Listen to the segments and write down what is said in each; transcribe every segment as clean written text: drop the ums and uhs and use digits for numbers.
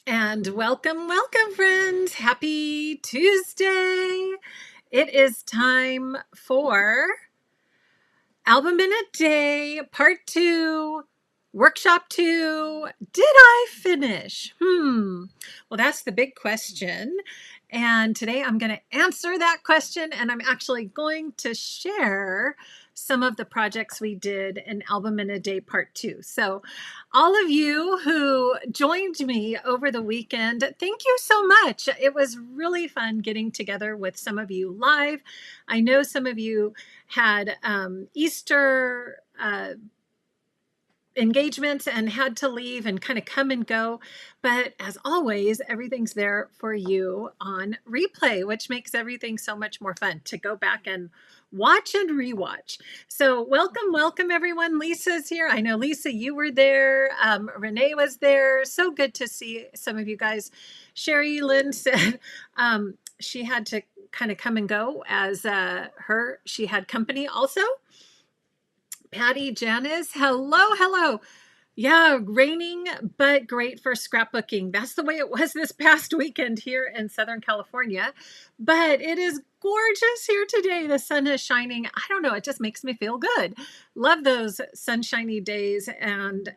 And welcome, friends. Happy Tuesday. It is time for Album in a Day, Part 2, Workshop 2. Did I finish? Well, that's the big question. And today I'm going to answer that question, and I'm actually going to share some of the projects we did in Album in a Day Part 2. So, all of you who joined me over the weekend, thank you so much. It was really fun getting together with some of you live. I know some of you had Easter engagements and had to leave and kind of come and go. But as always, everything's there for you on replay, which makes everything so much more fun to go back and watch and rewatch. So welcome everyone. Lisa's here. I know Lisa, you were there. Renee was there. So good to see some of you guys. Sherry Lynn said she had to kind of come and go as she had company also. Patty Janice, hello. Yeah, raining, but great for scrapbooking. That's the way it was this past weekend here in Southern California. But it is gorgeous here today. The sun is shining. I don't know, it just makes me feel good. Love those sunshiny days and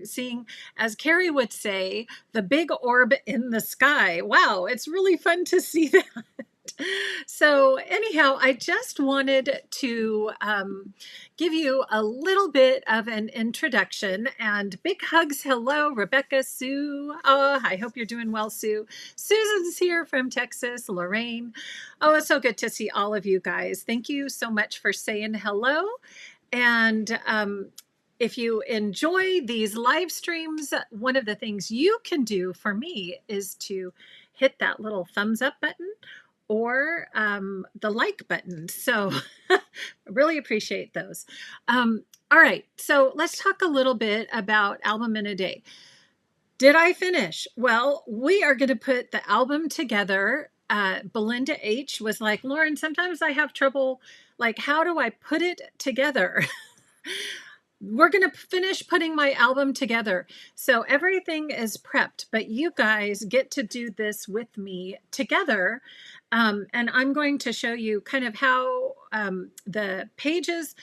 seeing, as Carrie would say, the big orb in the sky. Wow, it's really fun to see that. So anyhow, I just wanted to give you a little bit of an introduction and big hugs. Hello, Rebecca, Sue. Oh, I hope you're doing well, Sue. Susan's here from Texas, Lorraine. Oh, it's so good to see all of you guys. Thank you so much for saying hello. And if you enjoy these live streams, one of the things you can do for me is to hit that little thumbs up button or the like button. So I really appreciate those. All right, so let's talk a little bit about Album in a Day. Did I finish? Well, we are going to put the album together. Belinda H was like, Lauren, sometimes I have trouble, like, how do I put it together? We're going to finish putting my album together. So everything is prepped, but you guys get to do this with me together. And I'm going to show you kind of how the pages,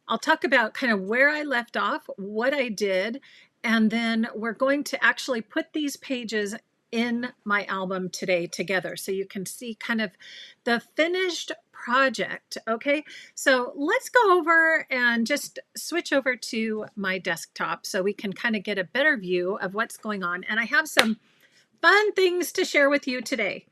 I'll talk about kind of where I left off, what I did, and then we're going to actually put these pages in my album today together so you can see kind of the finished project. Okay, so let's go over and just switch over to my desktop so we can kind of get a better view of what's going on. And I have some fun things to share with you today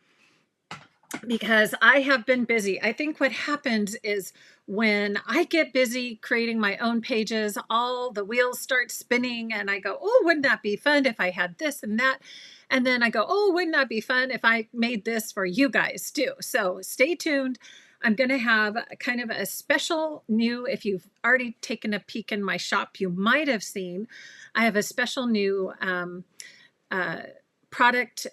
because I have been busy. I think what happens is when I get busy creating my own pages, all the wheels start spinning and I go, oh, wouldn't that be fun if I had this and that? And then I go, oh, wouldn't that be fun if I made this for you guys too? So stay tuned. I'm going to have kind of a special new, if you've already taken a peek in my shop, you might have seen, I have a special new product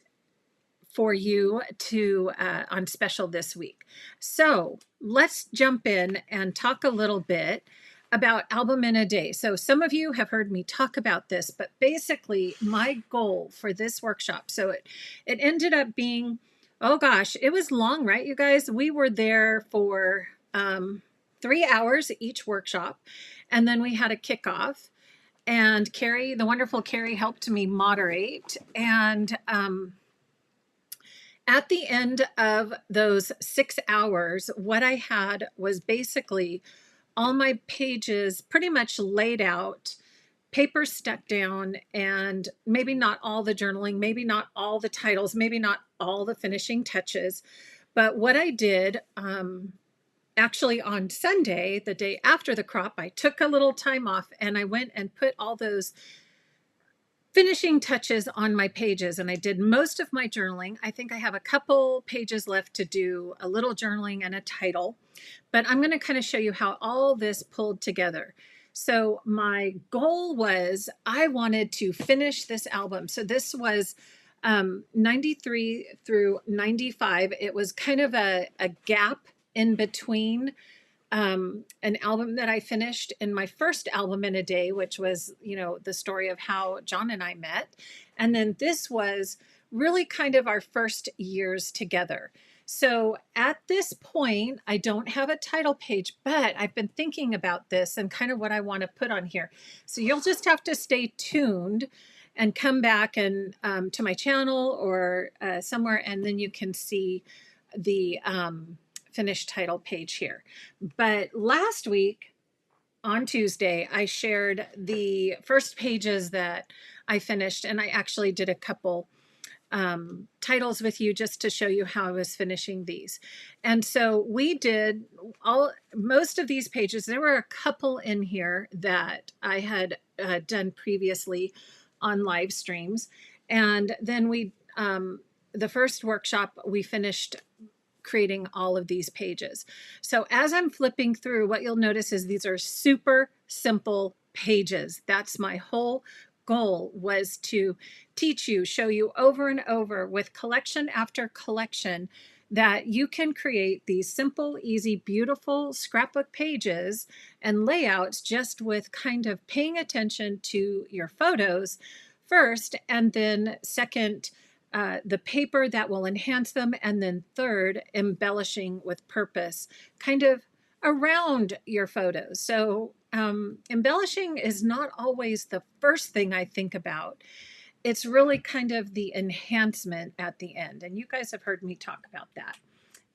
for you to on special this week. So let's jump in and talk a little bit about Album in a Day. So some of you have heard me talk about this, but basically my goal for this workshop, so it ended up being, oh gosh, it was long, right, you guys? We were there for 3 hours each workshop, and then we had a kickoff. And Carrie, the wonderful Carrie, helped me moderate. And at the end of those 6 hours, what I had was basically all my pages pretty much laid out, paper stuck down, and maybe not all the journaling, maybe not all the titles, maybe not all the finishing touches. But what I did, actually on Sunday, the day after the crop, I took a little time off and I went and put all those finishing touches on my pages, and I did most of my journaling. I think I have a couple pages left to do a little journaling and a title, but I'm going to kind of show you how all this pulled together. So my goal was I wanted to finish this album. So this was 93 through 95. It was kind of a gap in between an album that I finished in my first Album in a Day, which was, the story of how John and I met. And then this was really kind of our first years together. So at this point, I don't have a title page, but I've been thinking about this and kind of what I want to put on here. So you'll just have to stay tuned and come back and to my channel or somewhere, and then you can see the finished title page here. But last week on Tuesday, I shared the first pages that I finished, and I actually did a couple titles with you just to show you how I was finishing these. And so we did most of these pages. There were a couple in here that I had done previously on live streams. And then the first workshop, we finished creating all of these pages. So as I'm flipping through, what you'll notice is these are super simple pages. That's my whole goal, was to teach you, show you over and over with collection after collection that you can create these simple, easy, beautiful scrapbook pages and layouts just with kind of paying attention to your photos first, and then second, the paper that will enhance them, and then third, embellishing with purpose kind of around your photos. So embellishing is not always the first thing I think about. It's really kind of the enhancement at the end. And you guys have heard me talk about that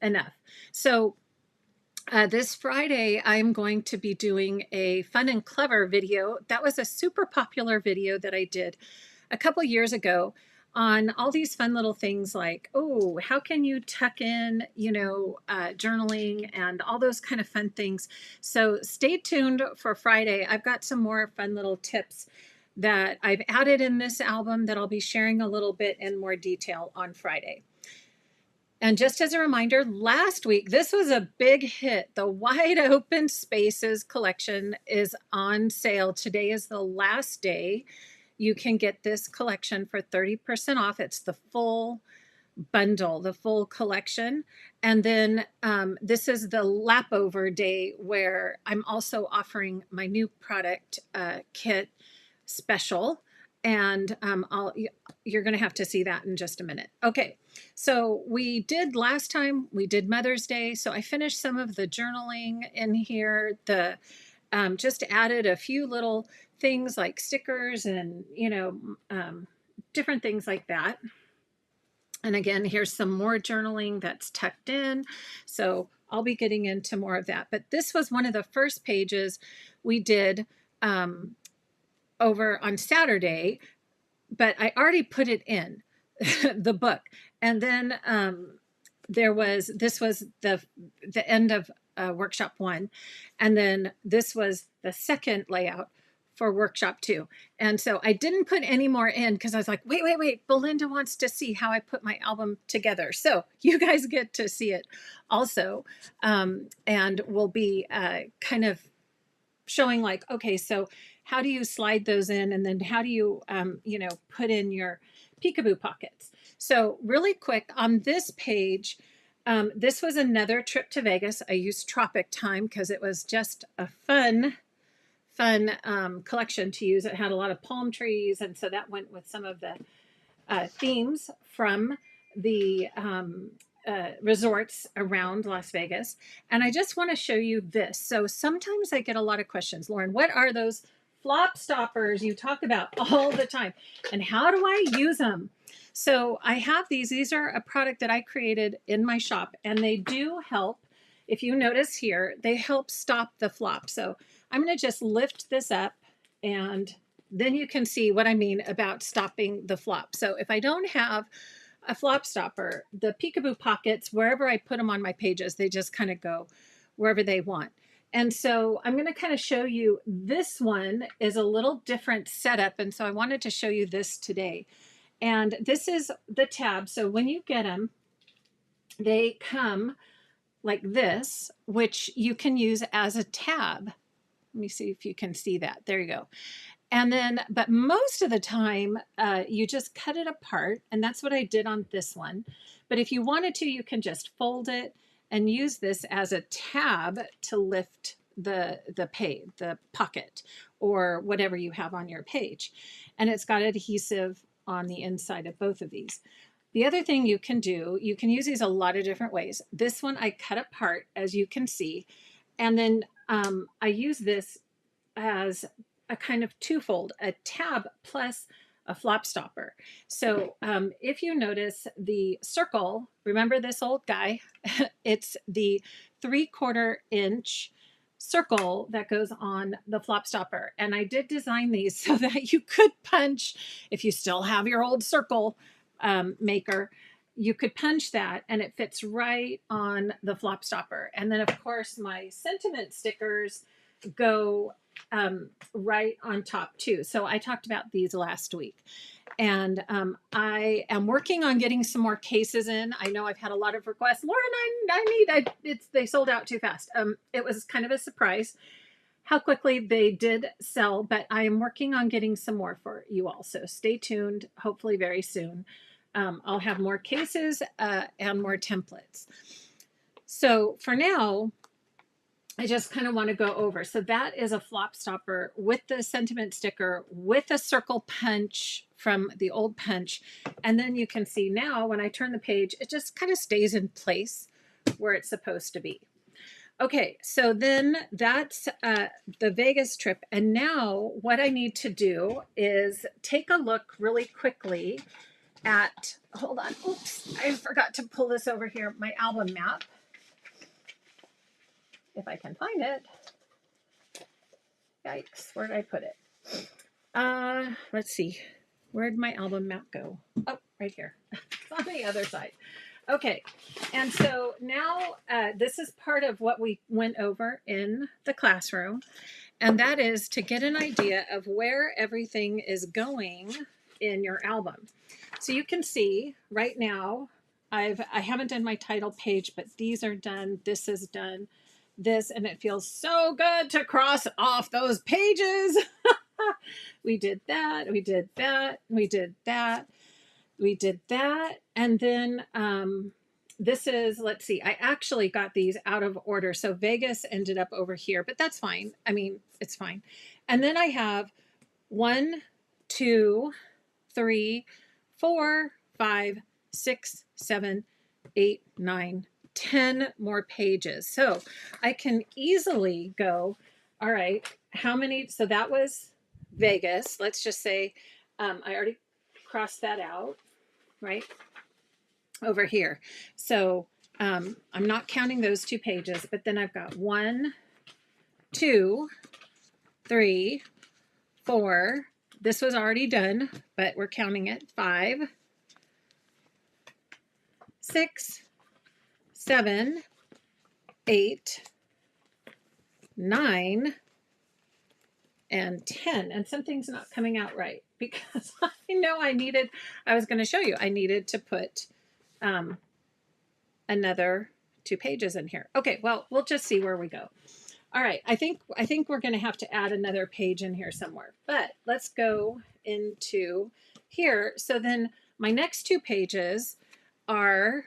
enough. So this Friday, I'm going to be doing a fun and clever video. That was a super popular video that I did a couple years ago on all these fun little things like, oh, how can you tuck in, journaling and all those kind of fun things. So stay tuned for Friday. I've got some more fun little tips that I've added in this album that I'll be sharing a little bit in more detail on Friday. And just as a reminder, last week, this was a big hit. The Wide Open Spaces collection is on sale. Today is the last day. You can get this collection for 30% off. It's the full bundle, the full collection. And then this is the lapover day where I'm also offering my new product kit special. And you're going to have to see that in just a minute. Okay, so last time we did Mother's Day. So I finished some of the journaling in here. Just added a few little things like stickers and, different things like that. And again, here's some more journaling that's tucked in. So I'll be getting into more of that. But this was one of the first pages we did over on Saturday, but I already put it in the book. And then this was the end of workshop 1. And then this was the second layout for workshop 2. And so I didn't put any more in because I was like, wait, Belinda wants to see how I put my album together. So you guys get to see it also. And we'll be kind of showing like, okay, so how do you slide those in? And then how do you, put in your peekaboo pockets? So really quick on this page, this was another trip to Vegas. I used Tropic Time because it was just a fun collection to use. It had a lot of palm trees, and so that went with some of the themes from the resorts around Las Vegas. And I just want to show you this. So sometimes I get a lot of questions. Lauren, what are those flop stoppers you talk about all the time? And how do I use them? So I have these are a product that I created in my shop, and they do help. If you notice here, they help stop the flop. So I'm going to just lift this up, and then you can see what I mean about stopping the flop. So if I don't have a flop stopper, the peekaboo pockets, wherever I put them on my pages, they just kind of go wherever they want. And so I'm going to kind of show you, this one is a little different setup. And so I wanted to show you this today. And this is the tab. So when you get them, they come like this, which you can use as a tab. Let me see if you can see that. There you go. And then, but most of the time, you just cut it apart. And that's what I did on this one. But if you wanted to, you can just fold it and use this as a tab to lift the pocket, or whatever you have on your page. And it's got adhesive on the inside of both of these. The other thing you can do, you can use these a lot of different ways. This one I cut apart, as you can see, and then I use this as a kind of twofold, a tab plus a flop stopper. So if you notice the circle, remember this old guy, it's the 3/4 inch circle that goes on the flop stopper. And I did design these so that you could punch, if you still have your old circle maker, you could punch that and it fits right on the flop stopper. And then of course my sentiment stickers go right on top too. So I talked about these last week. And I am working on getting some more cases in. I know I've had a lot of requests. Lauren, they sold out too fast. It was kind of a surprise how quickly they did sell, but I am working on getting some more for you all. So stay tuned, hopefully very soon. I'll have more cases and more templates. So for now, I just kind of want to go over. So that is a flop stopper with the sentiment sticker, with a circle punch from the old punch. And then you can see now when I turn the page, it just kind of stays in place where it's supposed to be. Okay, so then that's the Vegas trip. And now what I need to do is take a look really quickly at, hold on, oops, I forgot to pull this over here, my album map. If I can find it. Yikes, where did I put it? Let's see. Where'd my album map go? Oh, right here. It's on the other side. Okay, and so now this is part of what we went over in the classroom, and that is to get an idea of where everything is going in your album. So you can see right now, I haven't done my title page, but these are done. This is done. This, and it feels so good to cross off those pages. We did that, we did that, we did that, we did that. And then this is, let's see, I actually got these out of order. So Vegas ended up over here, but that's fine. I mean, it's fine. And then I have 1, 2, 3, 4, 5, 6, 7, 8, 9, 10 more pages. So I can easily go, all right, how many? So that was Vegas. Let's just say I already crossed that out, right? Over here. So I'm not counting those 2 pages, but then I've got 1, 2, 3, 4. This was already done, but we're counting it. 5, 6, 7, 8, 9, and 10. And something's not coming out right because I know I was going to show you, I needed to put another 2 pages in here. Okay, well, we'll just see where we go. All right, I think we're going to have to add another page in here somewhere, but let's go into here. So then my next 2 pages are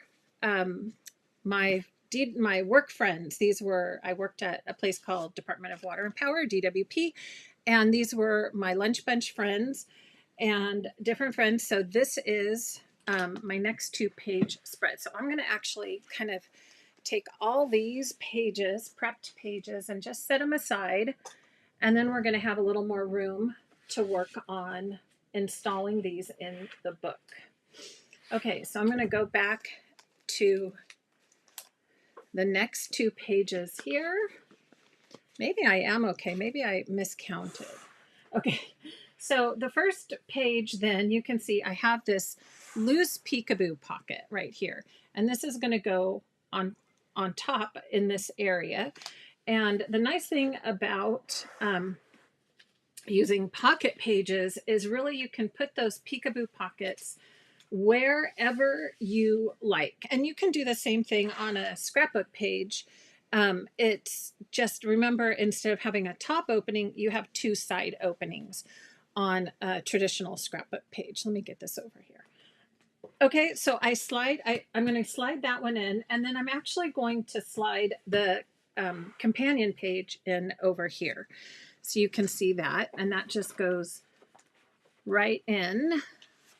my work friends. These were, I worked at a place called Department of Water and Power, DWP, and these were my lunch bunch friends and different friends. So this is my next 2 page spread. So I'm going to actually kind of take all these pages, prepped pages, and just set them aside. And then we're going to have a little more room to work on installing these in the book. Okay, so I'm going to go back to the next 2 pages here. Maybe I am okay. Maybe I miscounted. Okay, so the first page, then you can see I have this loose peekaboo pocket right here. And this is going to go on top in this area. And the nice thing about using pocket pages is really you can put those peekaboo pockets wherever you like. And you can do the same thing on a scrapbook page. It's just, remember, instead of having a top opening, you have 2 side openings on a traditional scrapbook page. Let me get this over here. Okay, so I'm going to slide that one in, and then I'm actually going to slide the companion page in over here. So you can see that, and that just goes right in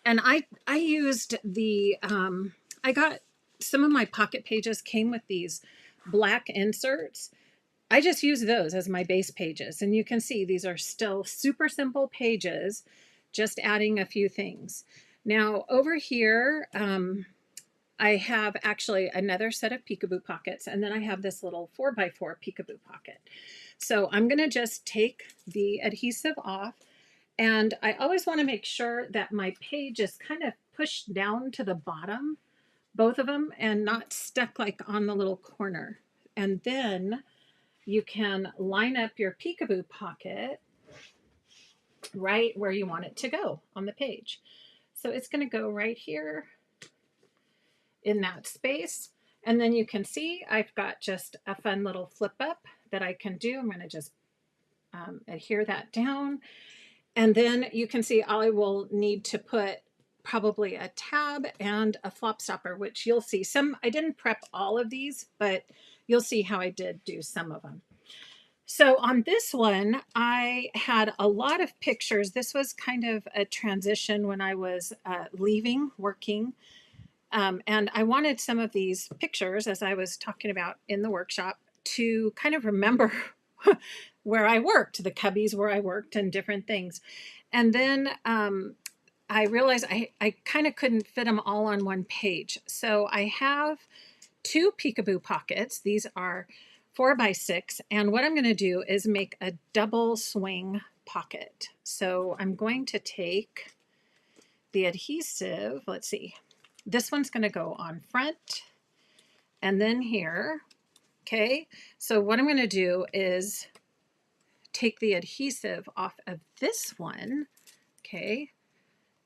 And I used the, I got some of my pocket pages came with these black inserts. I just use those as my base pages. And you can see these are still super simple pages, just adding a few things. Now over here, I have actually another set of peekaboo pockets, and then I have this little 4x4 peekaboo pocket. So I'm going to just take the adhesive off, and I always want to make sure that my page is kind of pushed down to the bottom, both of them, and not stuck like on the little corner. And then you can line up your peekaboo pocket right where you want it to go on the page. So it's going to go right here in that space. And then you can see I've got just a fun little flip up that I can do. I'm going to just adhere that down. And then you can see I will need to put probably a tab and a flop stopper, which you'll see some. I didn't prep all of these, but you'll see how I did do some of them. So on this one, I had a lot of pictures. This was kind of a transition when I was leaving working. And I wanted some of these pictures, as I was talking about in the workshop, to kind of remember where I worked, the cubbies where I worked and different things. And then I realized I kind of couldn't fit them all on one page. So I have two peekaboo pockets. These are 4x6. And what I'm going to do is make a double swing pocket. So I'm going to take the adhesive, let's see, this one's going to go on front and then here. Okay, so what I'm going to do is take the adhesive off of this one. Okay,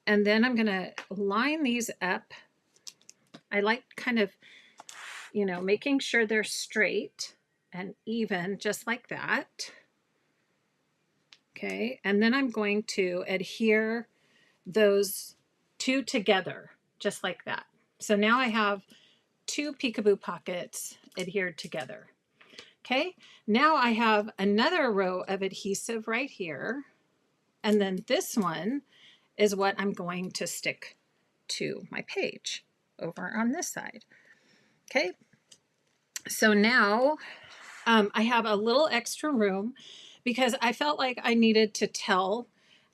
and then I'm going to line these up. I like kind of, you know, making sure they're straight and even, just like that. Okay, and then I'm going to adhere those two together, just like that. So now I have two peekaboo pockets adhered together. Okay, now I have another row of adhesive right here. And then this one is what I'm going to stick to my page over on this side. Okay, so now I have a little extra room because I felt like I needed to tell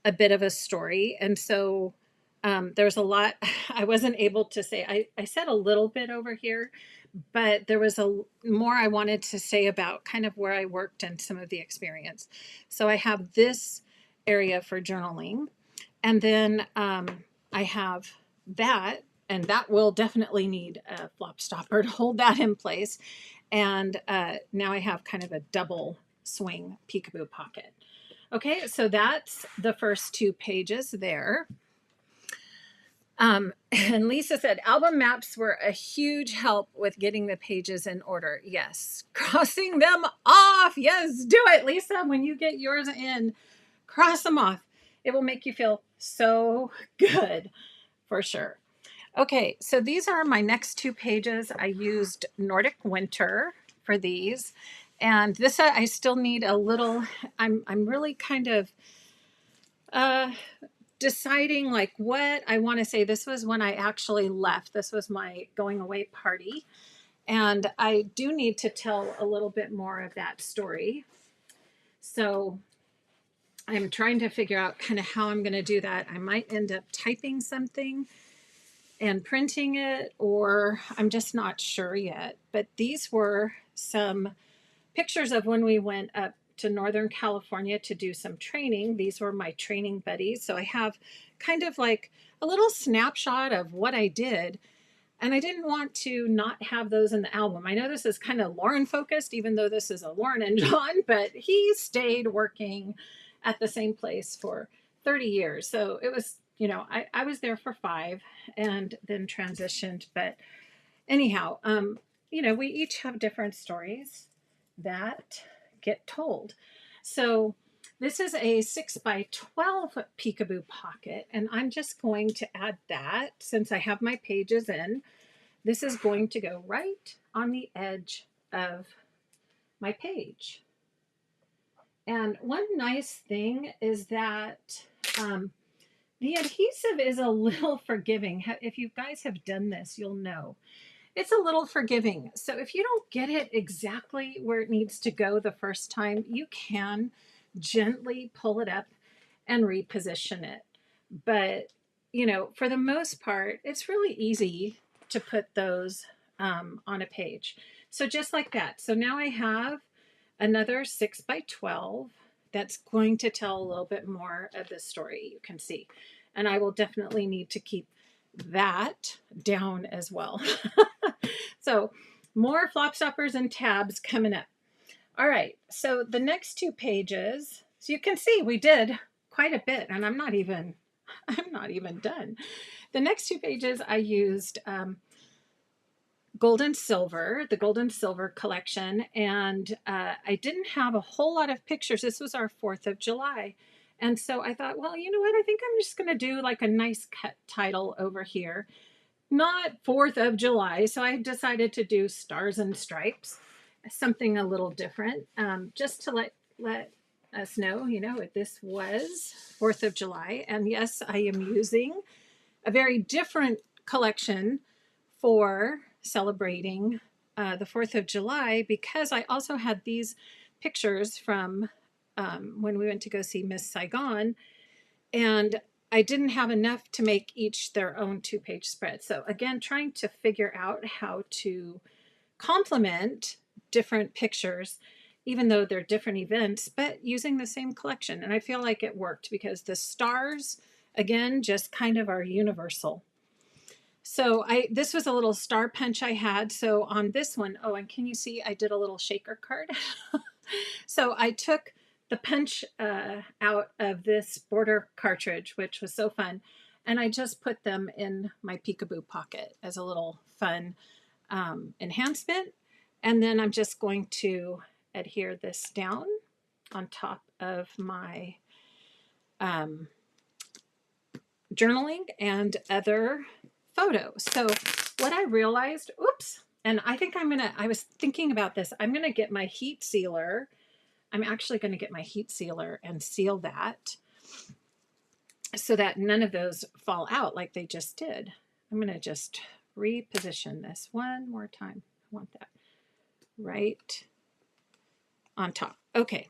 a bit of a story. And so there's a lot I wasn't able to say. I said a little bit over here, but there was a more I wanted to say about kind of where I worked and some of the experience. So I have this area for journaling, and then I have that, and that will definitely need a flop stopper to hold that in place. And now I have kind of a double swing peekaboo pocket. Okay, so that's the first two pages there. And Lisa said, album maps were a huge help with getting the pages in order. Yes. Crossing them off. Yes, do it, Lisa. When you get yours in, cross them off. It will make you feel so good, for sure. Okay, so these are my next two pages. I used Nordic Winter for these. And this, I still need a little, I'm really kind of deciding like what I want to say. This was when I actually left. This was my going away party. And I do need to tell a little bit more of that story. So I'm trying to figure out kind of how I'm going to do that. I might end up typing something and printing it, or I'm just not sure yet. But these were some pictures of when we went up to Northern California to do some training. These were my training buddies. So I have kind of like a little snapshot of what I did. And I didn't want to not have those in the album. I know this is kind of Lauren focused, even though this is a Lauren and John, but he stayed working at the same place for 30 years. So it was, you know, I was there for 5 and then transitioned. But anyhow, you know, we each have different stories that get told. So this is a 6x12 peekaboo pocket, and I'm just going to add that since I have my pages in. This is going to go right on the edge of my page. And one nice thing is that The adhesive is a little forgiving. If you guys have done this, you'll know. It's a little forgiving. So if you don't get it exactly where it needs to go the first time, you can gently pull it up and reposition it. But, you know, for the most part, it's really easy to put those on a page. So just like that. So now I have another 6 by 12 that's going to tell a little bit more of the story, you can see. And I will definitely need to keep that down as well. So more flop stoppers and tabs coming up. All right, so the next 2 pages, so you can see we did quite a bit, and I'm not even done. The next 2 pages I used gold and silver, the gold and silver collection, and I didn't have a whole lot of pictures. This was our 4th of July. And so I thought, well, you know what? I think I'm just going to do like a nice cut title over here. Not 4th of July. So I decided to do Stars and Stripes, something a little different, just to let us know, you know, this was 4th of July. And yes, I am using a very different collection for celebrating the 4th of July, because I also had these pictures from when we went to go see Miss Saigon, and I didn't have enough to make each their own 2-page spread. So again, trying to figure out how to complement different pictures, even though they're different events, but using the same collection. And I feel like it worked because the stars, again, just kind of are universal. So this was a little star punch I had. So on this one, oh, and can you see I did a little shaker card? So I took the punch out of this border cartridge, which was so fun, and I just put them in my peekaboo pocket as a little fun enhancement. And then I'm just going to adhere this down on top of my journaling and other photos. So what I realized, oops, and I think I was thinking about this, I'm gonna get my heat sealer. I'm actually gonna get my heat sealer and seal that so that none of those fall out like they just did. I'm gonna just reposition this one more time. I want that right on top. Okay,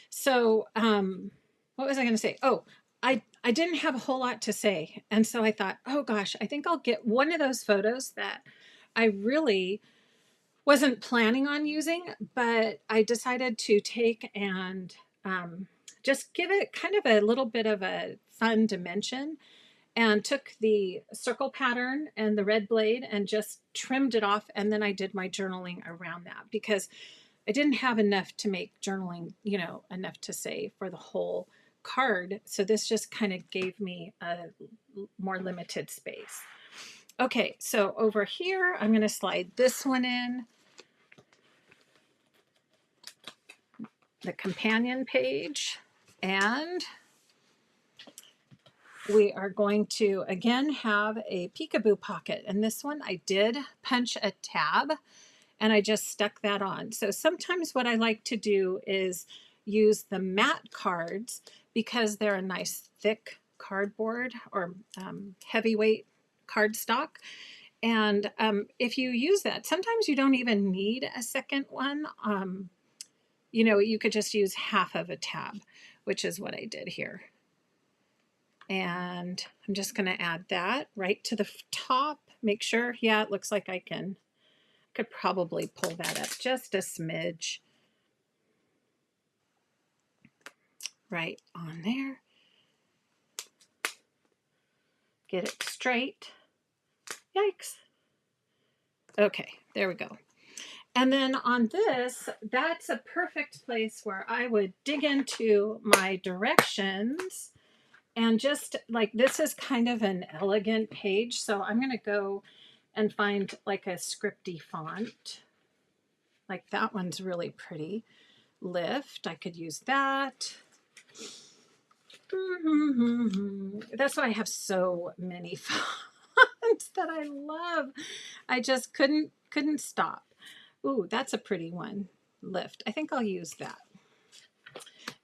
so what was I gonna say? Oh, I didn't have a whole lot to say. And so I thought, oh gosh, I think I'll get one of those photos that I really wasn't planning on using, but I decided to take and just give it kind of a little bit of a fun dimension, and took the circle pattern and the red blade and just trimmed it off. And then I did my journaling around that because I didn't have enough to make journaling, you know, enough to say for the whole card. So this just kind of gave me a more limited space. Okay, so over here, I'm going to slide this one in, the companion page, and we are going to again have a peekaboo pocket. And this one I did punch a tab and I just stuck that on. So sometimes what I like to do is use the matte cards because they're a nice thick cardboard or heavyweight cardstock. And if you use that, sometimes you don't even need a second one. You know, you could just use half of a tab, which is what I did here. And I'm just going to add that right to the top. Make sure, yeah, it looks like I could probably pull that up just a smidge. Right on there. Get it straight. Yikes. Okay, there we go. And then on this, that's a perfect place where I would dig into my directions. And just like, this is kind of an elegant page. So I'm going to go and find like a scripty font. Like that one's really pretty. Lift, I could use that. That's why I have so many fonts that I love. I just couldn't stop. Ooh, that's a pretty one. Lift. I think I'll use that.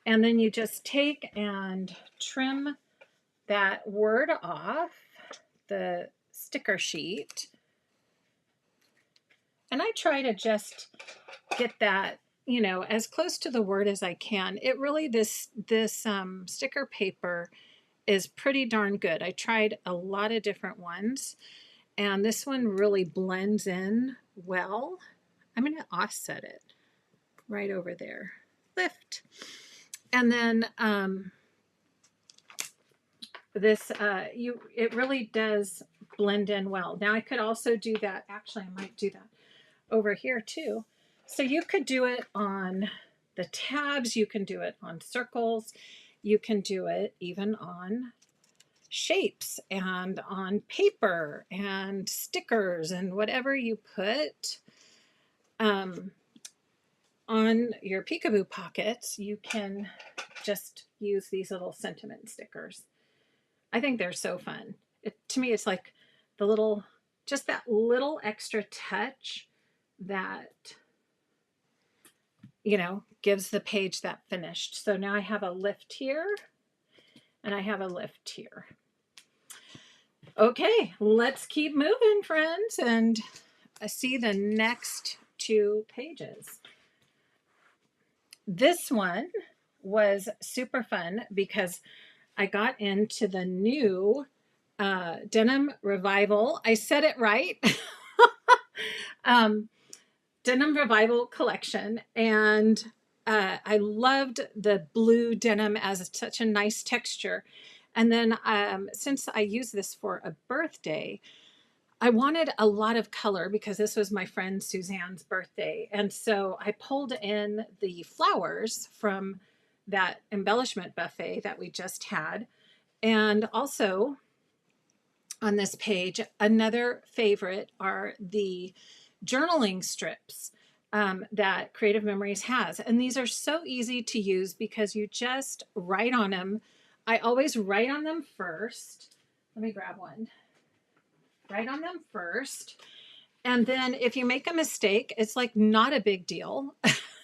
And then you just take and trim that word off the sticker sheet. And I try to just get that, you know, as close to the word as I can. It really, this sticker paper is pretty darn good. I tried a lot of different ones, and this one really blends in well. I'm going to offset it right over there. Lift. And then this, it really does blend in well. Now I could also do that. Actually, I might do that over here too. So you could do it on the tabs. You can do it on circles. You can do it even on shapes and on paper and stickers and whatever you put on your peekaboo pockets. You can just use these little sentiment stickers. I think they're so fun. To me, it's like the little, just that little extra touch that, you know, gives the page that finished. So now I have a lift here and I have a lift here. Okay, let's keep moving, friends, and see the next two pages. This one was super fun because I got into the new Denim Revival. I said it right. Denim Revival collection. And I loved the blue denim as such a nice texture. And then since I used this for a birthday, I wanted a lot of color because this was my friend Suzanne's birthday. And so I pulled in the flowers from that embellishment buffet that we just had. And also on this page, another favorite are the journaling strips that Creative Memories has. And these are so easy to use because you just write on them. I always write on them first. Let me grab one. Write on them first. And then if you make a mistake, it's like not a big deal.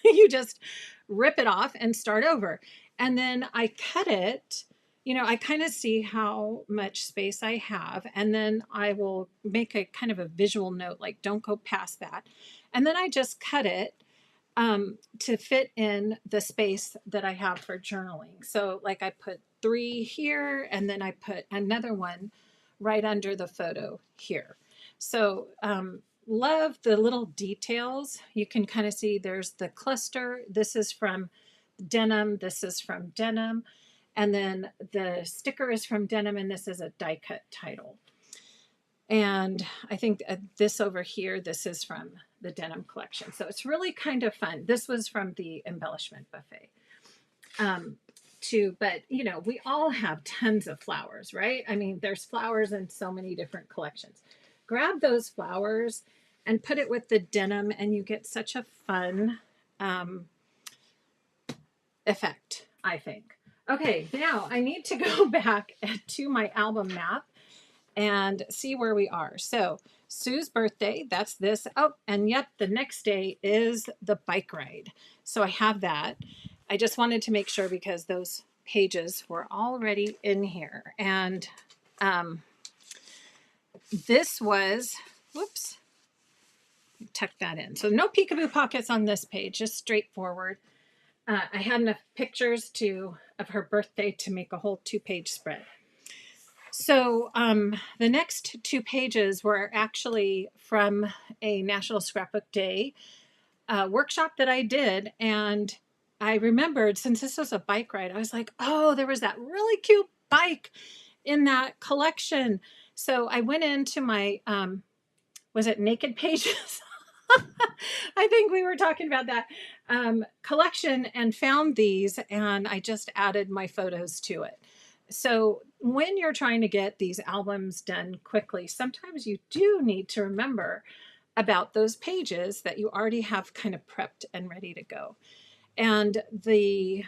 You just rip it off and start over. And then I cut it. You know, I kind of see how much space I have, and then I will make a kind of a visual note, like don't go past that. And then I just cut it to fit in the space that I have for journaling. So like I put 3 here, and then I put another one right under the photo here. So love the little details. You can kind of see there's the cluster. This is from denim. This is from denim. And then the sticker is from denim, and this is a die cut title. And I think this over here, this is from the denim collection. So it's really kind of fun. This was from the embellishment buffet. But you know, we all have tons of flowers, right? I mean, there's flowers in so many different collections. Grab those flowers and put it with the denim, and you get such a fun effect, I think. Okay, now I need to go back to my album map and see where we are. So Sue's birthday, that's this. Oh, and yep, the next day is the bike ride. So I have that. I just wanted to make sure because those pages were already in here. And this was, whoops, tuck that in. So no peekaboo pockets on this page, just straightforward. I had enough pictures of her birthday to make a whole 2-page spread. So the next 2 pages were actually from a National Scrapbook Day workshop that I did. And I remembered, since this was a bike ride, I was like, oh, there was that really cute bike in that collection. So I went into my, was it Naked Pages? I think we were talking about that collection and found these, and I just added my photos to it. So when you're trying to get these albums done quickly, sometimes you do need to remember about those pages that you already have kind of prepped and ready to go. And the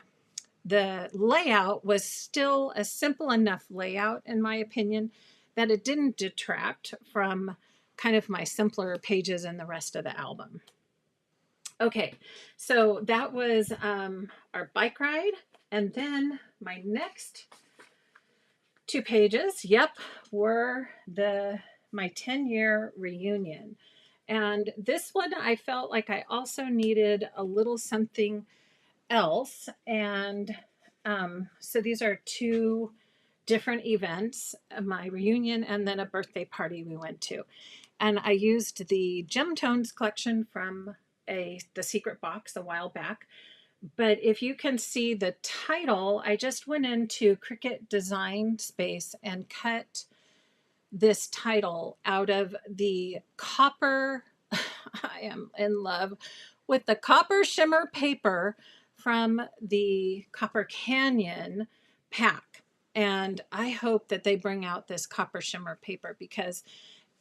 layout was still a simple enough layout, in my opinion, that it didn't detract from kind of my simpler pages in the rest of the album. Okay, so that was our bike ride. And then my next 2 pages, yep, were my 10-year reunion. And this one, I felt like I also needed a little something else. And so these are 2 different events, my reunion and then a birthday party we went to. And I used the Gem Tones collection from the Secret Box a while back. But if you can see the title, I just went into Cricut Design Space and cut this title out of the copper. I am in love with the copper shimmer paper from the Copper Canyon pack. And I hope that they bring out this copper shimmer paper because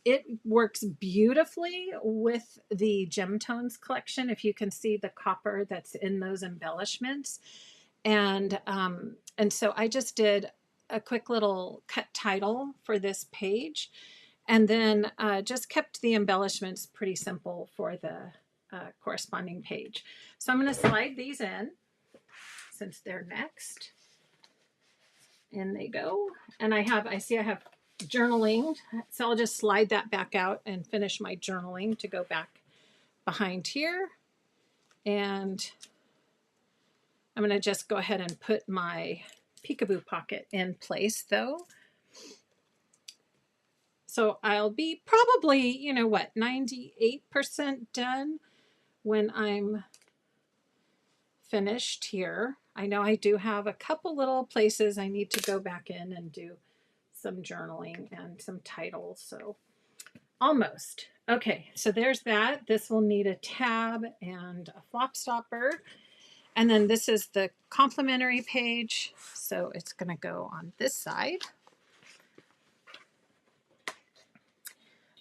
it works beautifully with the Gem Tones collection. If you can see the copper that's in those embellishments. And so I just did a quick little cut title for this page, and then just kept the embellishments pretty simple for the corresponding page. So I'm going to slide these in since they're next. In they go. And I see I have journaling, so I'll just slide that back out and finish my journaling to go back behind here. And I'm going to just go ahead and put my peekaboo pocket in place though. So I'll be probably, 98% done when I'm finished here. I know I do have a couple little places I need to go back in and do some journaling and some titles, so almost. Okay, so there's that. This will need a tab and a flop stopper. And then this is the complimentary page, so it's going to go on this side.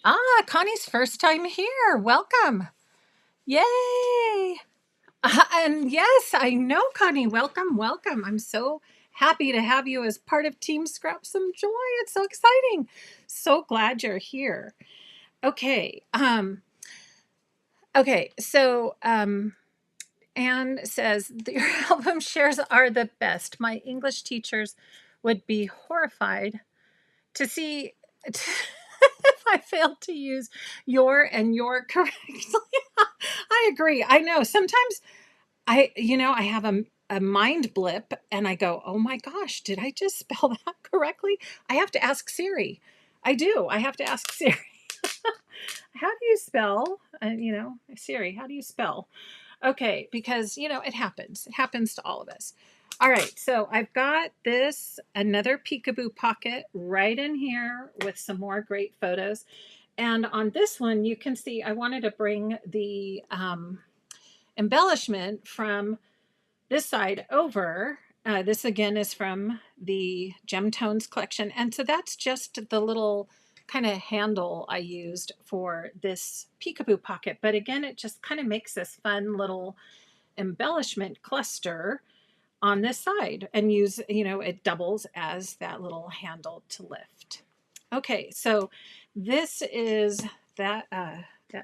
Ah, Connie's first time here. Welcome. Yay. And yes, I know, Connie. Welcome, welcome. I'm so happy to have you as part of Team Scrap Some Joy. It's so exciting. So glad you're here. Okay. So Anne says, your album shares are the best. My English teachers would be horrified to see if I failed to use your and your correctly. I agree. I know. Sometimes I have a mind blip and I go, oh my gosh, did I just spell that correctly? I have to ask Siri. I do. I have to ask Siri. How do you spell? Siri, how do you spell? Okay, because, it happens. It happens to all of us. All right, so I've got another peekaboo pocket right in here with some more great photos. And on this one, you can see I wanted to bring the embellishment from this side over. This again is from the Gem Tones collection. And so that's just the little kind of handle I used for this peekaboo pocket. But again, it just kind of makes this fun little embellishment cluster on this side and it doubles as that little handle to lift. Okay, so this is that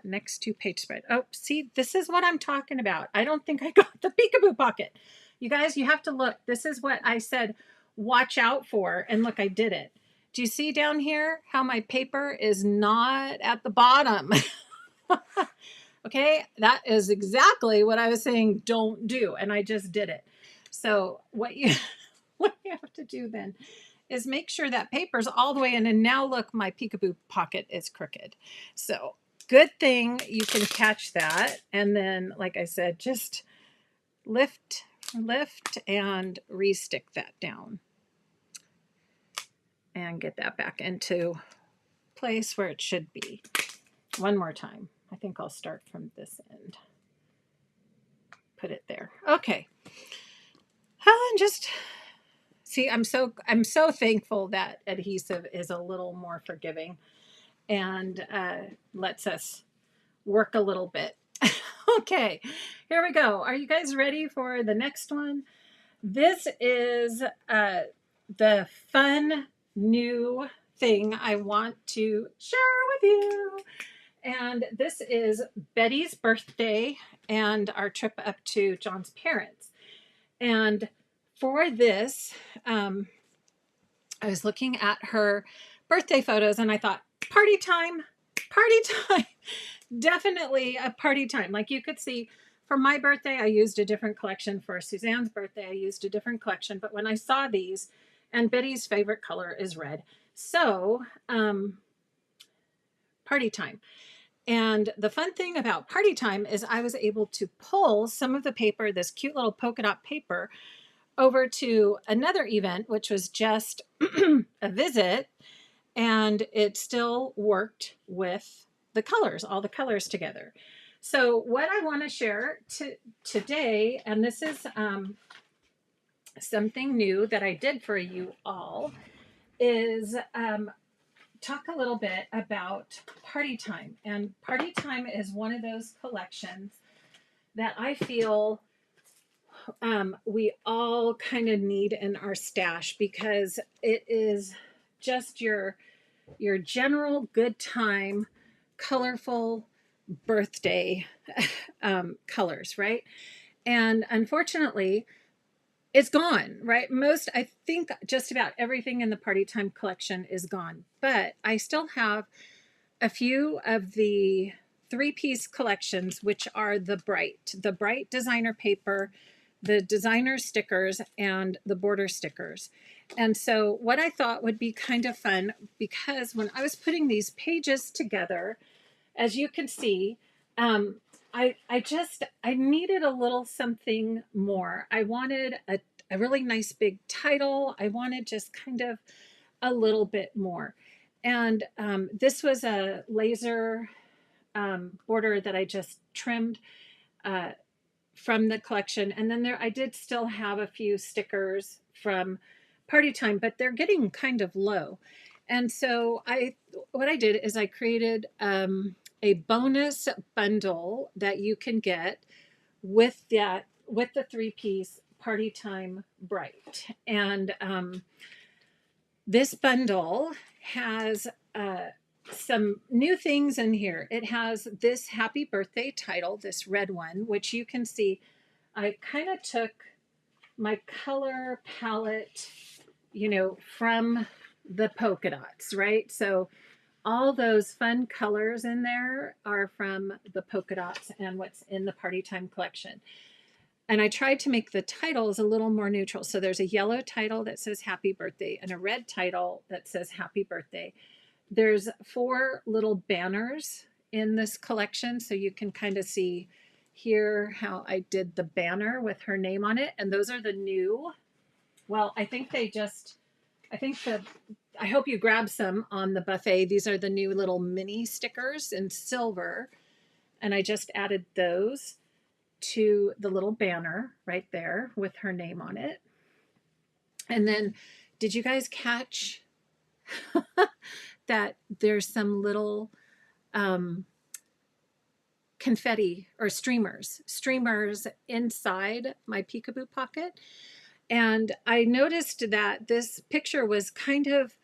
next 2-page spread. Oh, see, this is what I'm talking about. I don't think I got the peekaboo pocket. You guys, you have to look. This is what I said, watch out for. And look, I did it. Do you see down here how my paper is not at the bottom? Okay, that is exactly what I was saying don't do. And I just did it. So what you have to do then is make sure that paper's all the way in. And now look, my peekaboo pocket is crooked. So good thing you can catch that. And then, like I said, just lift and re-stick that down. And get that back into place where it should be. One more time. I think I'll start from this end. Put it there. Okay. And just see, I'm so thankful that adhesive is a little more forgiving and lets us work a little bit. Okay, here we go. Are you guys ready for the next one? This is the fun new thing I want to share with you. And this is Betty's birthday and our trip up to John's parents. And for this, I was looking at her birthday photos and I thought, party time, party time. Definitely a party time. Like you could see for my birthday, I used a different collection. For Suzanne's birthday, I used a different collection. But when I saw these, and Betty's favorite color is red. So, party time. And the fun thing about party time is I was able to pull some of the paper, this cute little polka dot paper, over to another event, which was just a visit, and it still worked with the colors, all the colors together. So what I want to share today, and this is something new that I did for you all, is talk a little bit about Party Time. And Party Time is one of those collections that I feel we all kind of need in our stash, because it is just your general good time, colorful birthday colors, right? And unfortunately, it's gone, right? I think just about everything in the Party Time collection is gone, but I still have a few of the three-piece collections, which are the bright designer paper, the designer stickers, and the border stickers. And so what I thought would be kind of fun, because when I was putting these pages together, as you can see, I needed a little something more. I wanted a really nice big title. I wanted just kind of a little bit more. And this was a laser border that I just trimmed from the collection. And then I did still have a few stickers from Party Time, but they're getting kind of low. And so what I did is I created a bonus bundle that you can get with the three-piece Party Time Bright. And this bundle has some new things in here. It has this happy birthday title, this red one, which you can see. I kind of took my color palette, from the polka dots, right? So all those fun colors in there are from the polka dots and what's in the Party Time collection. And I tried to make the titles a little more neutral. So there's a yellow title that says happy birthday and a red title that says happy birthday. There's 4 little banners in this collection, so you can kind of see here how I did the banner with her name on it. And those are the new, well, I hope you grab some on the buffet. These are the new little mini stickers in silver. And I just added those to the little banner right there with her name on it. And then, did you guys catch that there's some little confetti or streamers inside my peekaboo pocket? And I noticed that this picture was kind of,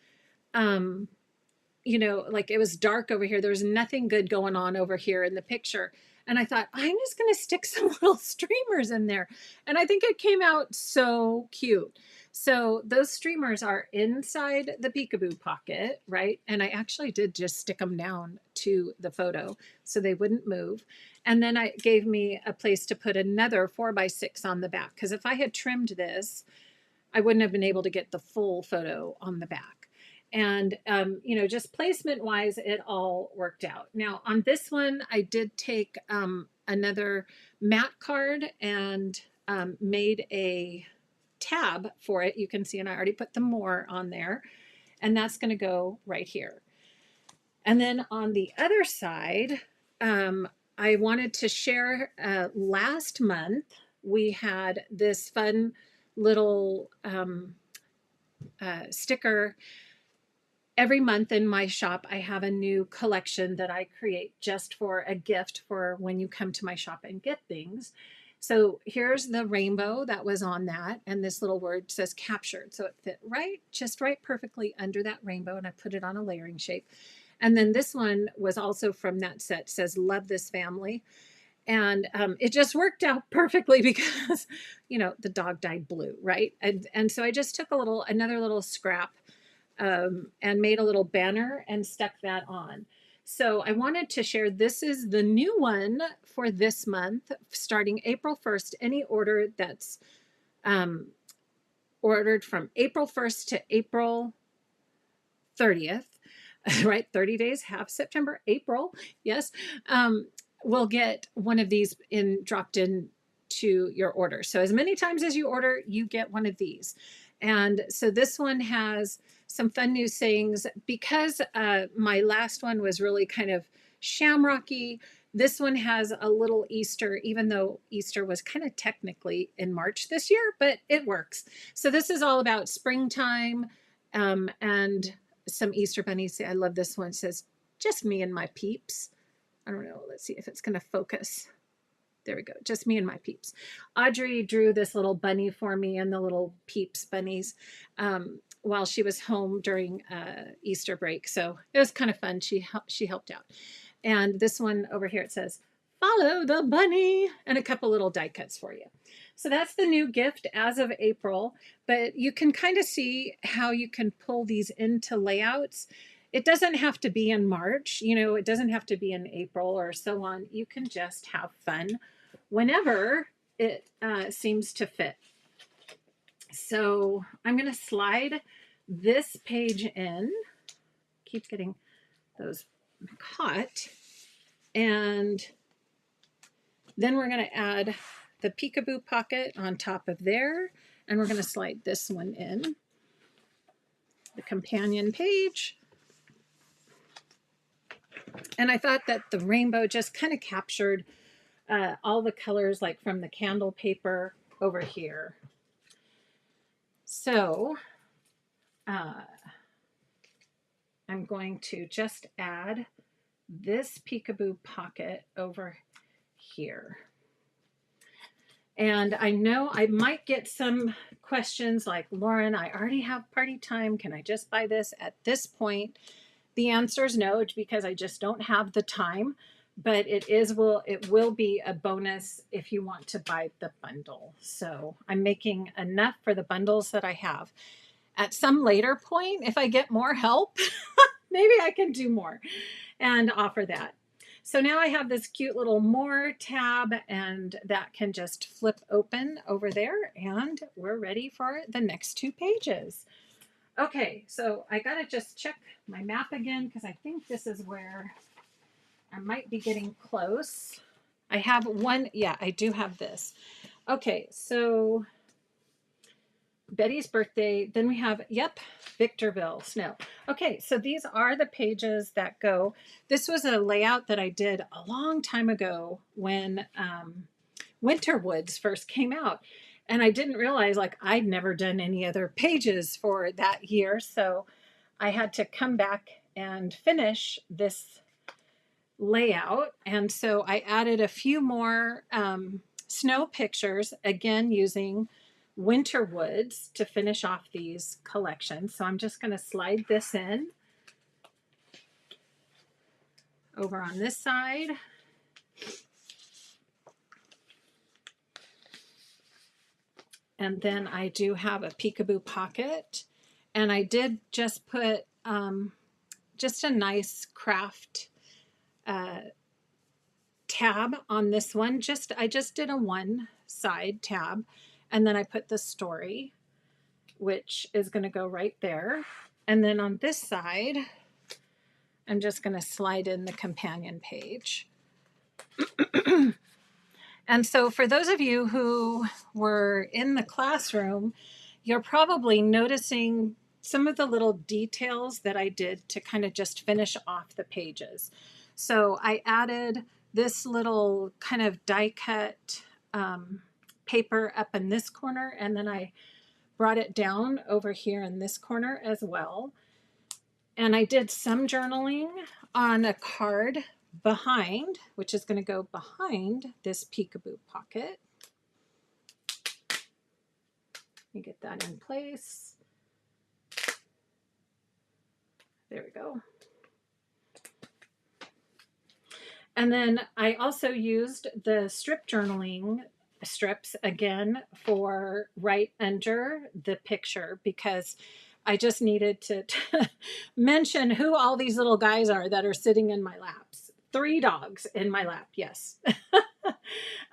like it was dark over here. There was nothing good going on over here in the picture. And I thought, I'm just going to stick some little streamers in there. And I think it came out so cute. So those streamers are inside the peekaboo pocket, right? And I actually did just stick them down to the photo so they wouldn't move. And then it gave me a place to put another 4x6 on the back, because if I had trimmed this, I wouldn't have been able to get the full photo on the back. And, just placement wise, it all worked out. Now on this one, I did take another matte card and made a tab for it. You can see, and I already put the more on there, and that's going to go right here. And then on the other side, I wanted to share last month, we had this fun little sticker. Every month in my shop, I have a new collection that I create just for a gift for when you come to my shop and get things. So here's the rainbow that was on that, and this little word says captured. So it fit just right perfectly under that rainbow, and I put it on a layering shape. And then this one was also from that set, says love this family. And it just worked out perfectly because, the dog died blue, right? And so I just took another little scrap and made a little banner and stuck that on. So I wanted to share, this is the new one for this month, starting April 1st. Any order that's um, ordered from April 1st to April 30th, right? 30 days, half September, April, yes, will get one of these dropped in to your order. So as many times as you order, you get one of these. And so this one has some fun new sayings. Because my last one was really kind of shamrocky, this one has a little Easter, even though Easter was kind of technically in March this year, but it works. So this is all about springtime and some Easter bunnies. I love this one. It says, just me and my peeps. I don't know. Let's see if it's going to focus. There we go. Just me and my peeps. Audrey drew this little bunny for me and the little peeps bunnies while she was home during Easter break. So it was kind of fun. She helped out. And this one over here, it says, follow the bunny, and a couple little die cuts for you. So that's the new gift as of April, but you can kind of see how you can pull these into layouts. It doesn't have to be in March, you know, it doesn't have to be in April or so on. You can just have fun whenever it seems to fit. So I'm going to slide this page in, keep getting those caught, and then we're going to add the peekaboo pocket on top of there, and we're going to slide this one in, the companion page. And I thought that the rainbow just kind of captured all the colors, like from the candle paper over here. So I'm going to just add this peekaboo pocket over here. And I know I might get some questions like, Lauren, I already have party time. Can I just buy this at this point? The answer is no, because I just don't have the time. But it will be a bonus if you want to buy the bundle. So I'm making enough for the bundles that I have. At some later point, if I get more help, maybe I can do more and offer that. So now I have this cute little more tab, and that can just flip open over there, and we're ready for the next 2 pages. Okay, so I gotta just check my map again, because I think this is where I might be getting close. I have one, yeah, I do have this. Okay, so Betty's birthday, then we have, yep, Victorville Snow. Okay, so these are the pages that go. This was a layout that I did a long time ago when Winterwoods first came out. And I didn't realize, like, I'd never done any other pages for that year. So I had to come back and finish this layout. And so I added a few more snow pictures, again, using Winterwoods to finish off these collections. So I'm just going to slide this in over on this side. And then I do have a peekaboo pocket, and I did just put just a nice craft tab on this one. I just did a one side tab, and then I put the story, which is going to go right there. And then on this side, I'm just going to slide in the companion page. And so for those of you who were in the classroom, you're probably noticing some of the little details that I did to kind of just finish off the pages. So I added this little kind of die cut paper up in this corner, and then I brought it down over here in this corner as well. And I did some journaling on a card behind, which is going to go behind this peekaboo pocket. Let me get that in place. There we go. And then I also used the strip journaling strips again for right under the picture, because I just needed to mention who all these little guys are that are sitting in my laps. 3 dogs in my lap, yes.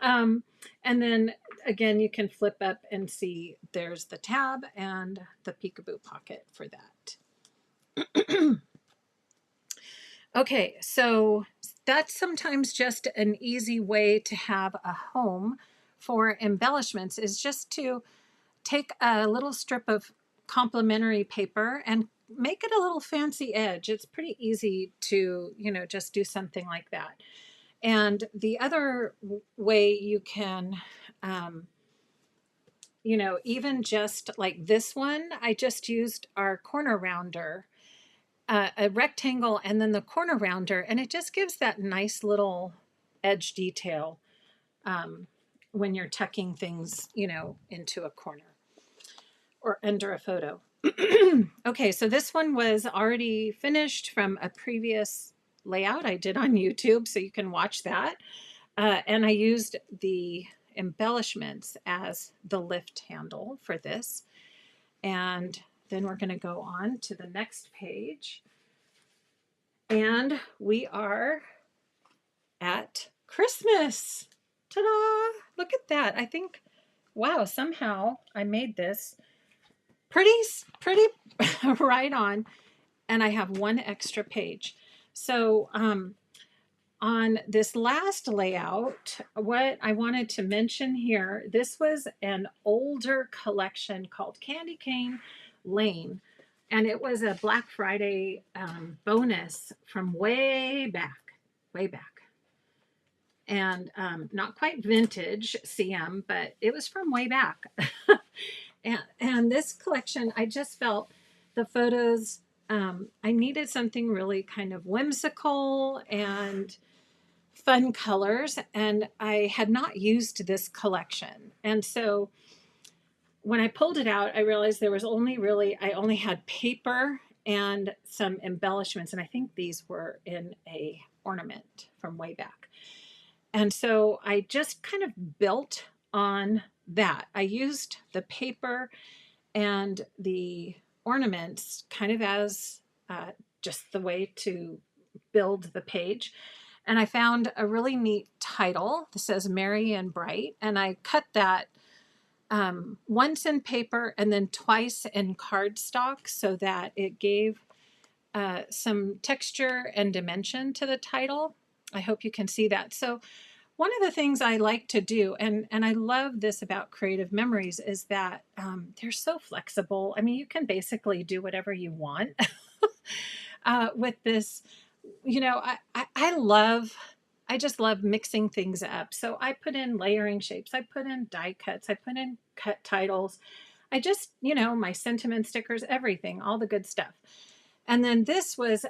um, and then again, you can flip up and see there's the tab and the peekaboo pocket for that. Okay, so that's sometimes just an easy way to have a home for embellishments, is just to take a little strip of complimentary paper and make it a little fancy edge. It's pretty easy to, just do something like that. And the other way you can, even just like this one, I just used our corner rounder, a rectangle and then the corner rounder, and it just gives that nice little edge detail when you're tucking things, into a corner or under a photo. Okay, so this one was already finished from a previous layout I did on YouTube, so you can watch that. And I used the embellishments as the lift handle for this. And then we're going to go on to the next page. And we are at Christmas. Ta-da! Look at that. I think, wow, somehow I made this pretty right on, and I have one extra page. So on this last layout, what I wanted to mention here, this was an older collection called Candy Cane Lane, and it was a Black Friday bonus from way back. And not quite vintage CM, but it was from way back. And this collection, I just felt the photos, I needed something really kind of whimsical and fun colors, and I had not used this collection. And so when I pulled it out, I realized there was I only had paper and some embellishments, and I think these were in a ornament from way back. And so I just kind of built on that. I used the paper and the ornaments kind of as just the way to build the page. And I found a really neat title that says Merry and Bright. And I cut that once in paper and then twice in cardstock so that it gave some texture and dimension to the title. I hope you can see that. So one of the things I like to do, and I love this about Creative Memories, is that they're so flexible. I mean, you can basically do whatever you want with this. I just love mixing things up. So I put in layering shapes, I put in die cuts, I put in cut titles. I just, my sentiment stickers, everything, all the good stuff. And then this was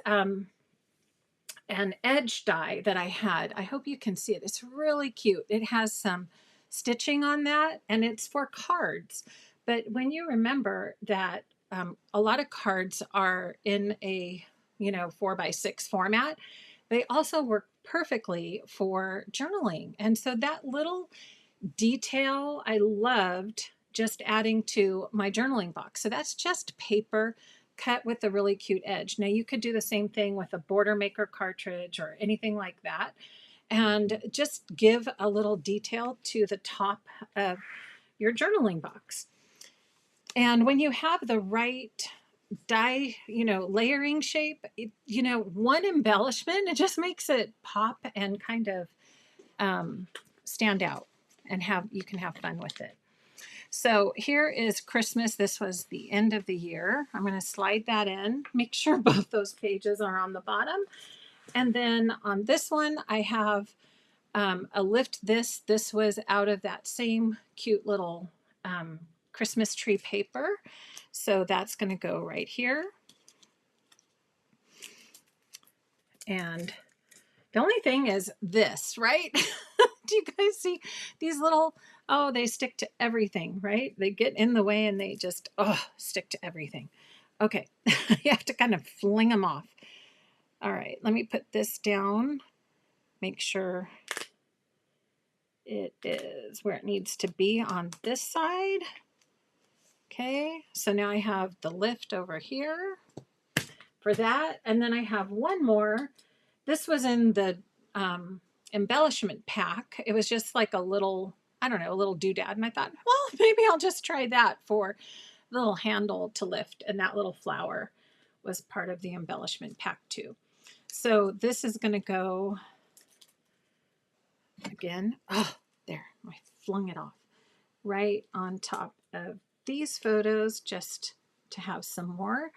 an edge die that I had. I hope you can see it. It's really cute. It has some stitching on that, and it's for cards. But when you remember that a lot of cards are in a 4x6 format, they also work perfectly for journaling. And so that little detail I loved just adding to my journaling box. So that's just paper cut with a really cute edge. Now you could do the same thing with a border maker cartridge or anything like that, and just give a little detail to the top of your journaling box. And when you have the right die, layering shape, one embellishment, it just makes it pop and kind of stand out, and you can have fun with it. So here is Christmas. This was the end of the year. I'm going to slide that in, make sure both those pages are on the bottom. And then on this one, I have a lift this. This was out of that same cute little Christmas tree paper. So that's going to go right here. And the only thing is this, right? Do you guys see these little, they stick to everything, right? They get in the way and they just, stick to everything. Okay, you have to kind of fling them off. All right, let me put this down. Make sure it is where it needs to be on this side. Okay, so now I have the lift over here for that. And then I have one more. This was in the embellishment pack. It was just like a little, I don't know, a little doodad. And I thought, well, maybe I'll just try that for the little handle to lift. And that little flower was part of the embellishment pack too. So this is going to go again. Oh, there, I flung it off right on top of these photos just to have some more.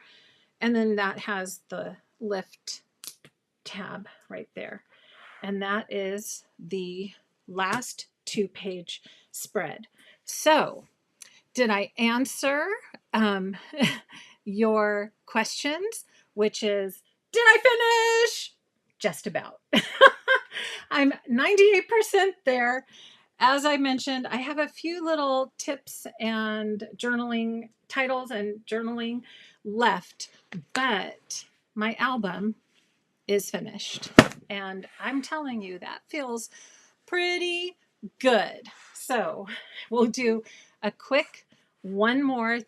And then that has the lift tab right there. And that is the last 2-page spread. So did I answer your questions, which is, did I finish? Just about. I'm 98% there. As I mentioned, I have a few little tips and journaling titles and journaling left, but my album is finished. And I'm telling you, that feels pretty good. So we'll do a quick one more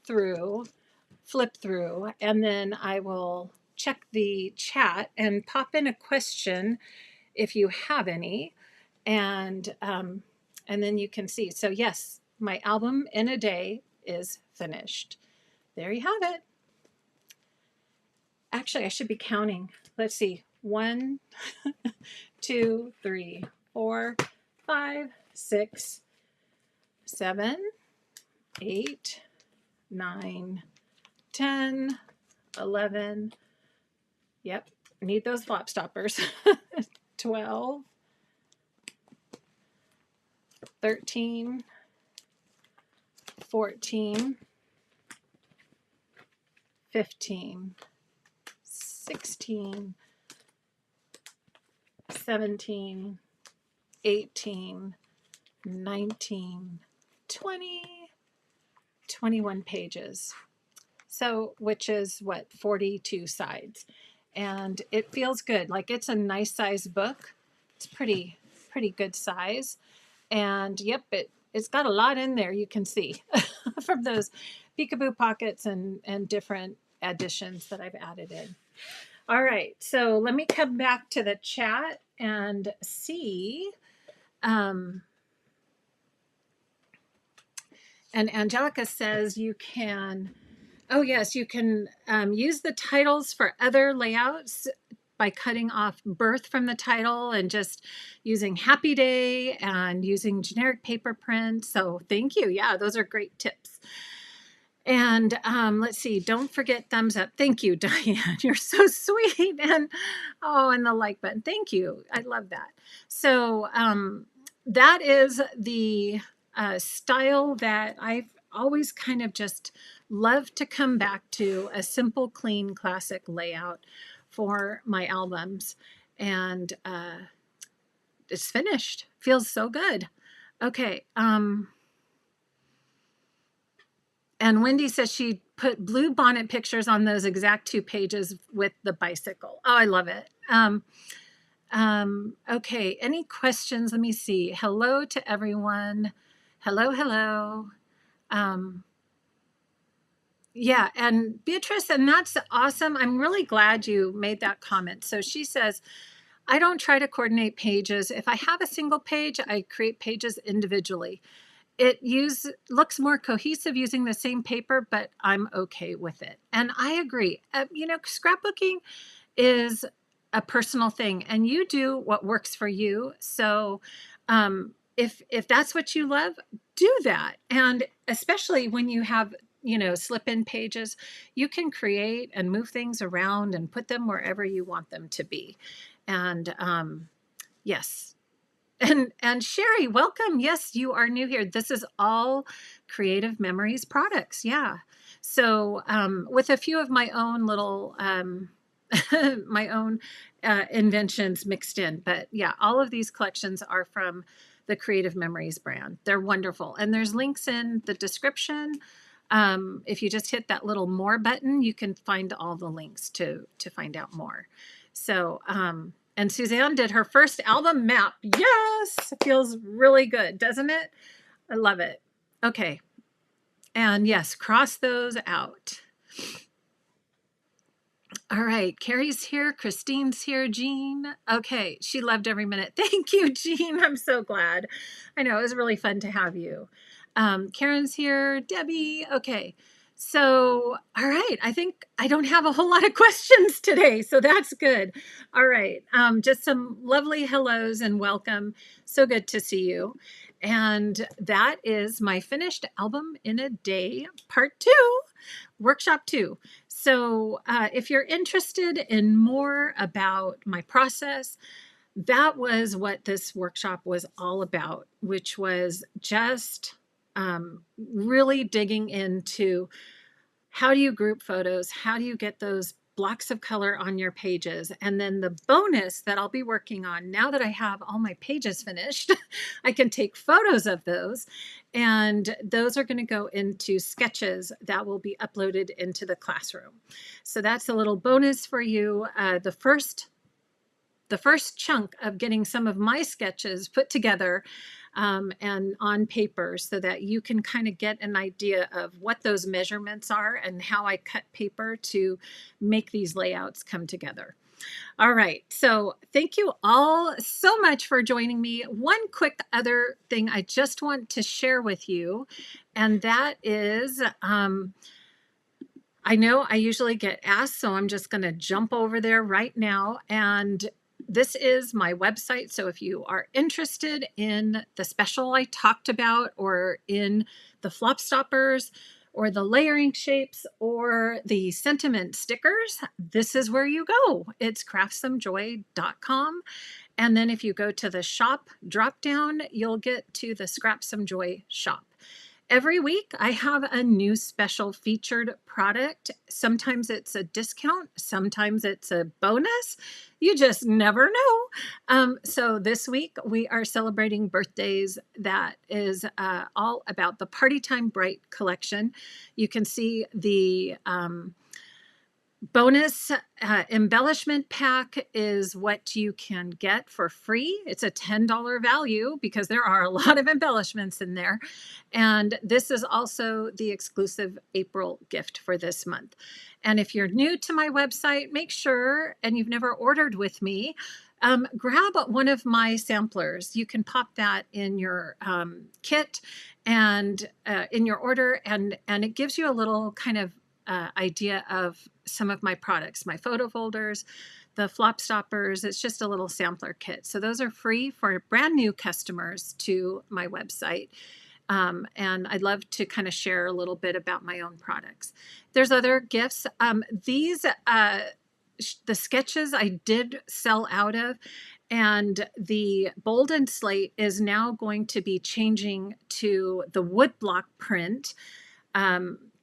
flip through, and then I will check the chat and pop in a question if you have any. And then you can see. So yes, my album in a day is finished. There you have it. Actually, I should be counting. Let's see. 1, 2, 3, 4, 5, 6, 7, 8, 9, 10, 11. Yep, need those flop stoppers. 12, 13, 14, 15, 16, 17, 18, 19, 20, 21 pages. So, which is what, 42 sides. And it feels good. Like it's a nice size book. It's pretty good size. And yep, it's got a lot in there, you can see, from those peekaboo pockets and different additions that I've added in. All right, so let me come back to the chat and see. And Angelica says you can, oh yes, you can use the titles for other layouts by cutting off birth from the title and just using Happy Day and using generic paper print. So thank you. Yeah, those are great tips. And let's see, don't forget thumbs up. Thank you, Diane. You're so sweet. And and the like button. Thank you. I love that. So that is the style that I've always kind of just loved to come back to, a simple, clean, classic layout for my albums. And it's finished. Feels so good. Okay. And Wendy says she put blue bonnet pictures on those exact 2 pages with the bicycle. Oh, I love it. Okay, any questions? Let me see. Hello to everyone. Hello. Yeah, and Beatrice, and that's awesome. I'm really glad you made that comment. So she says, I don't try to coordinate pages. If I have a single page, I create pages individually. It looks more cohesive using the same paper, but I'm okay with it. And I agree. Scrapbooking is a personal thing, and you do what works for you. So if that's what you love, do that. And especially when you have slip-in pages, you can create and move things around and put them wherever you want them to be. And yes. And Sherry, welcome. Yes, you are new here. This is all Creative Memories products. Yeah. So with a few of my own little inventions mixed in. But yeah, all of these collections are from the Creative Memories brand. They're wonderful. And there's links in the description. If you just hit that little more button, you can find all the links to find out more. So and Suzanne did her first album map. Yes, it feels really good, doesn't it? I love it. Okay. And yes, cross those out. All right, Carrie's here, Christine's here, Jean. Okay, she loved every minute. Thank you, Jean. I'm so glad. I know it was really fun to have you. Karen's here, Debbie. Okay, so all right, I think I don't have a whole lot of questions today, so that's good. All right, just some lovely hellos and welcome. So good to see you. And that is my finished album in a day, part 2, workshop 2. So if you're interested in more about my process, that was what this workshop was all about, which was just really digging into how do you group photos? How do you get those blocks of color on your pages? And then the bonus that I'll be working on now that I have all my pages finished, I can take photos of those, and those are going to go into sketches that will be uploaded into the classroom. So that's a little bonus for you. The first chunk of getting some of my sketches put together and on paper so that you can kind of get an idea of what those measurements are and how I cut paper to make these layouts come together. All right, so thank you all so much for joining me. One quick other thing I just want to share with you, and that is, I know I usually get asked, so I'm just going to jump over there right now. And this is my website. So if you are interested in the special I talked about, or in the flop stoppers, or the layering shapes, or the sentiment stickers, this is where you go. It's craftssomejoy.com. And then if you go to the shop drop down, you'll get to the Scrap Some Joy shop. Every week I have a new special featured product. Sometimes it's a discount, sometimes it's a bonus. You just never know. So this week we are celebrating birthdays. That is all about the Party Time Bright collection. You can see the bonus embellishment pack is what you can get for free. It's a $10 value because there are a lot of embellishments in there. And this is also the exclusive April gift for this month. And if you're new to my website, make sure, and you've never ordered with me, grab one of my samplers. You can pop that in your kit and in your order, and it gives you a little kind of idea of some of my products, my photo folders, the flop stoppers. It's just a little sampler kit. So those are free for brand new customers to my website. And I'd love to kind of share a little bit about my own products. There's other gifts. The sketches I did sell out of, and the Bold and Slate is now going to be changing to the woodblock print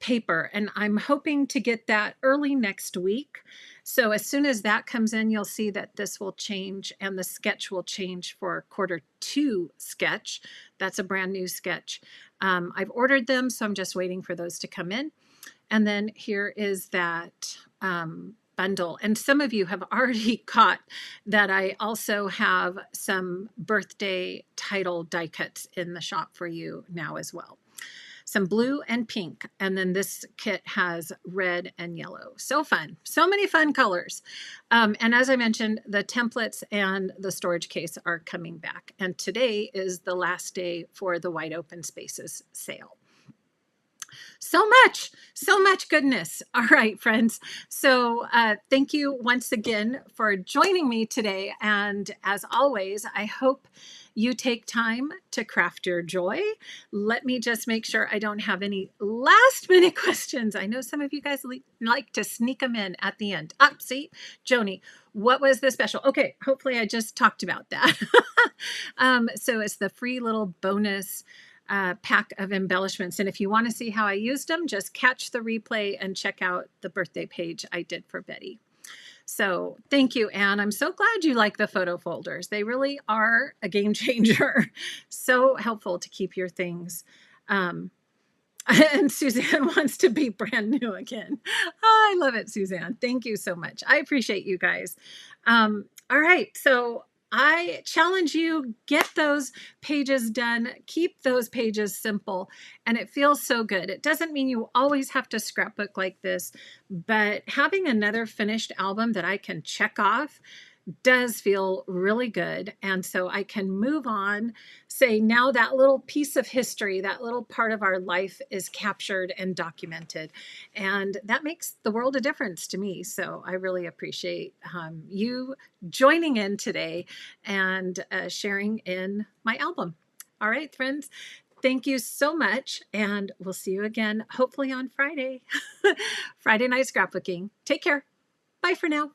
paper, and I'm hoping to get that early next week. So as soon as that comes in, you'll see that this will change, and the sketch will change for Q2 sketch. That's a brand new sketch. I've ordered them, so I'm just waiting for those to come in. And then here is that bundle. And some of you have already caught that I also have some birthday title die cuts in the shop for you now as well. Some blue and pink, and then this kit has red and yellow. So fun. So many fun colors. And as I mentioned, the templates and the storage case are coming back. And today is the last day for the Wide Open Spaces sale. So much goodness. All right, friends. So thank you once again for joining me today. And as always, I hope you take time to craft your joy. Let me just make sure I don't have any last minute questions. I know some of you guys like to sneak them in at the end. See, Joni, what was the special? Okay, hopefully I just talked about that. So it's the free little bonus pack of embellishments. And if you want to see how I used them, just catch the replay and check out the birthday page I did for Betty. So thank you, Anne. I'm so glad you like the photo folders. They really are a game changer. So helpful to keep your things. And Suzanne wants to be brand new again. Oh, I love it, Suzanne. Thank you so much. I appreciate you guys. All right. So I challenge you, get those pages done, keep those pages simple, and it feels so good. It doesn't mean you always have to scrapbook like this, but having another finished album that I can check off does feel really good. And so I can move on, say, now that little piece of history, that little part of our life is captured and documented. And that makes the world a difference to me. So I really appreciate you joining in today and sharing in my album. All right, friends. Thank you so much. And we'll see you again, hopefully on Friday. Friday night scrapbooking. Take care. Bye for now.